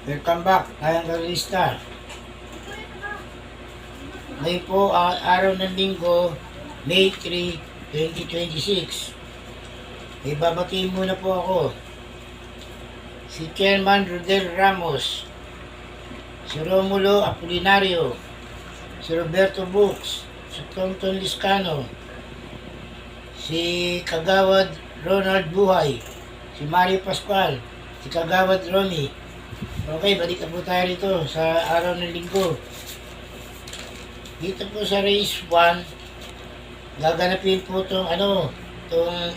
Welcome back, tayong kalista. Ngayon po, araw ng linggo, May 3, 2026. May babatiin muna po ako. Si Chairman Rodel Ramos, si Romulo Apolinario, si Roberto Books, si Tonton Liscano, si Kagawad Ronald Buhay, si Mario Pascual, si Kagawad Ronnie. Okay, balik na po tayo rito sa araw ng linggo. Dito po sa race 1, gaganapin po itong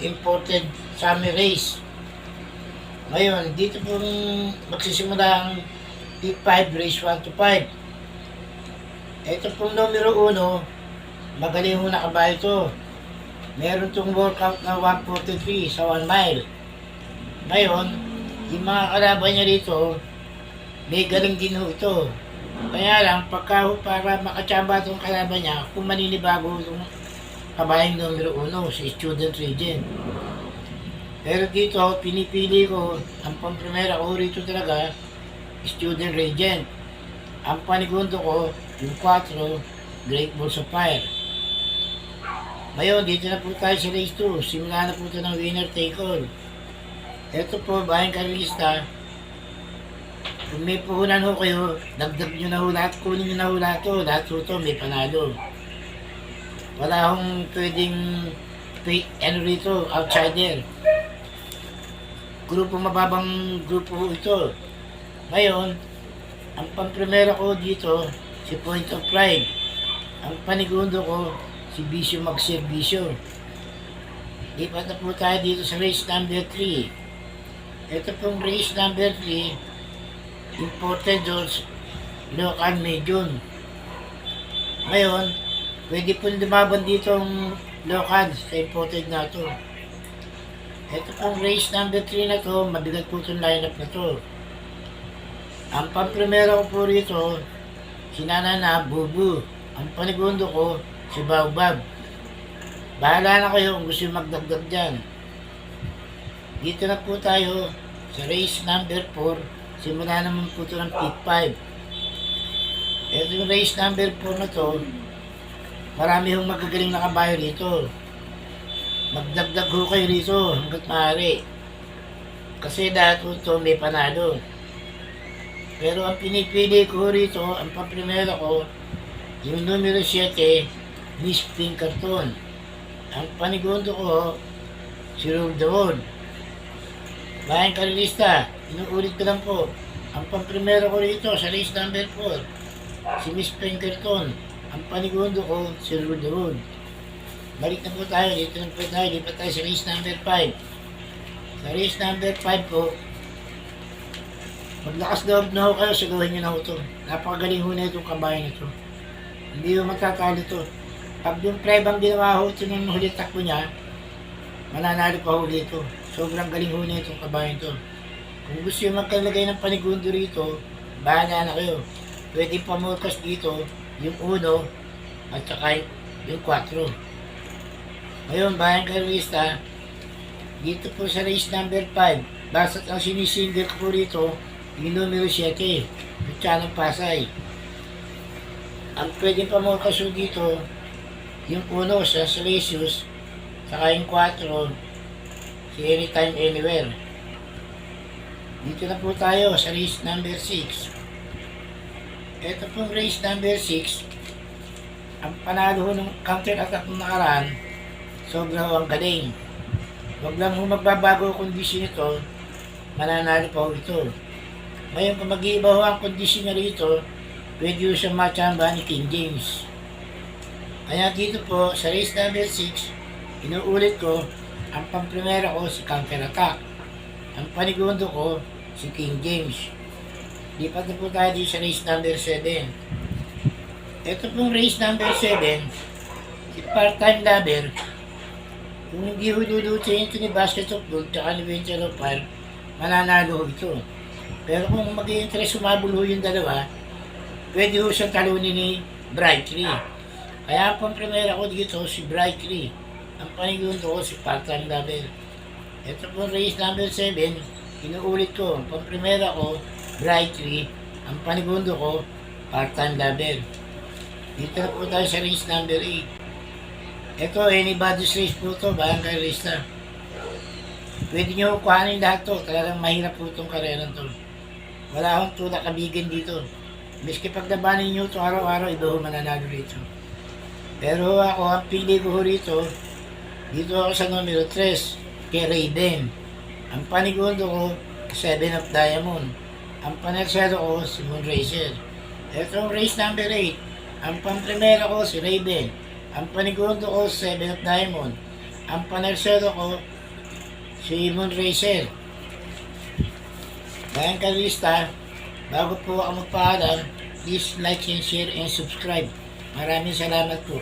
imported summer race. Ngayon, dito po magsisimula ang Peak 5, race 1 to 5. Ito pong numero 1, magaling ho na kabayo ito. Meron itong workout na 143 sa 1 mile. Ngayon, yung mga kalaban niya rito, may galing din ho ito. Kaya lang, para makatsamba itong kalaban niya, kung maninibago itong kabayang numero 1, si Student Regent. Pero dito, pinipili ko, ang pang-primera ko rito talaga, Student Regent. Ang panigundo ko, yung 4, Great Balls of Fire. Ngayon, dito na po tayo sa race 2. Simula na po ito ng winner take all. Ito po, bayang karista. Kung may puhunan ho kayo, dagdag nyo na ho lahat, kunin nyo na ho lahat to. Lahat ho to, may panalo. Wala hong pwedeng, rito, outsider. Grupo mababang grupo ho ito. Ngayon, ang pang-primera ko dito, si Point of Pride. Ang panigundo ko, si Bisyo Magserbisyo. Lipat na po tayo dito sa race number 3. Ito pong race number 3, imported George local medium. Ngayon, pwede po lumaban dito ang local sa imported na to. Ito pong race number 3 na to, mabigat po itong lineup na to. Ang pang-primera ko po rito, si Nanana Bubu. Ang panigundo ko, si Baobab. Bahala na kayo kung gusto yung magdagdag dyan. Dito na po tayo sa race number 4. Simula naman po ito ng Peak 5. Ito yung race number 4 na to, marami hong magagaling na kabayo rito. Magdagdag ho kayo rito hanggat maaari. Kasi dahil ito may panalo. Pero ang pinipili ko rito, ang pang-primera ko, yung numero 7, Miss Pinkerton. Ang panigundo ko, si Rule the World. Bayang kalista, inuulit ko lang po. Ang pang-primera ko rito sa race number 4, si Miss Pinkerton. Ang panigundo ko, si Rule the World. Balik na po tayo, dito na po tayo, lipat tayo sa race number 5. Sa race number 5 po, maglakas loob na ho kayo, siguhin nyo na ho ito. Napakagaling ho na itong kabayan ito. Hindi ho matatalo ito. Pag yung prime ang ginawa ho ito nung huli takbo niya, mananalo pa ho dito. Sobrang galing ho na itong kabayan ito. Kung gusto yung magkalagay ng panigundo rito, bahala na kayo. Pwede pamulkas dito yung 1 at saka yung 4. Ngayon, bayang karista, dito po sa race number 5, basta't ang sinisingle ko rito, yung numero 7, yung Chanang Pasay. Ang pwedeng pamulkas dito, yung 1 sa Salesius, saka yung 4, si Anytime Anywhere. Dito na po tayo sa race number 6. Ito pong race number 6, ang panalo ng counter-attack ng nakaraan, sobrang ang galing. Huwag lang kung magbabago ang kondisyon nito, mananalo pa ho ito. Ngayon kung mag-iiba ho ang kondisyon na rito, pwede ho siyang matsamba ni King James. Kaya dito po, sa race number 6, inuulit ko, ang pang-primera ko si counter-attack. Ang panigundo ko, si King James. Lipat na po tayo dito sa race number 7. Ito pong race number 7, si part-time lover. Kung hindi ho lulutin ito ni Basket of Gold at ni Venture of Fire, mananalo ho ito. Pero kung mag-i-interest sumabol ho yung dalawa, pwede ho siyang talunin ni Bright Lee. Kaya ang pang-primera ko dito, si Bright Lee. Ang panigundo ko, si part-time lover. Ito po race number 7, inuulit ko. Ang pang-primera ko, Bright 3. Ang panigundo ko, part-time lover. Dito na po tayo sa race number 8. Ito, anybody's race po to, barangay race na. Pwede nyo kuhanin lahat to, talagang mahirap po itong karera to. Wala akong tulak kabigan dito. Miski pag nabanin nyo ito araw-araw, iba ho mananalo rito. Pero ako, ang pili ko rito, dito ako sa numero 3, kay Raven. Ang panigundo ko, 7 of Diamond. Ang panersero ko, si Moonracer. Ito ang race number 8. Ang pampremera ko, si Raven. Ang panigundo ko, 7 of Diamond. Ang panersero ko, si Moonracer. Bayan Kalista, bago po ako magpaalam, please like and share and subscribe. Maraming salamat po.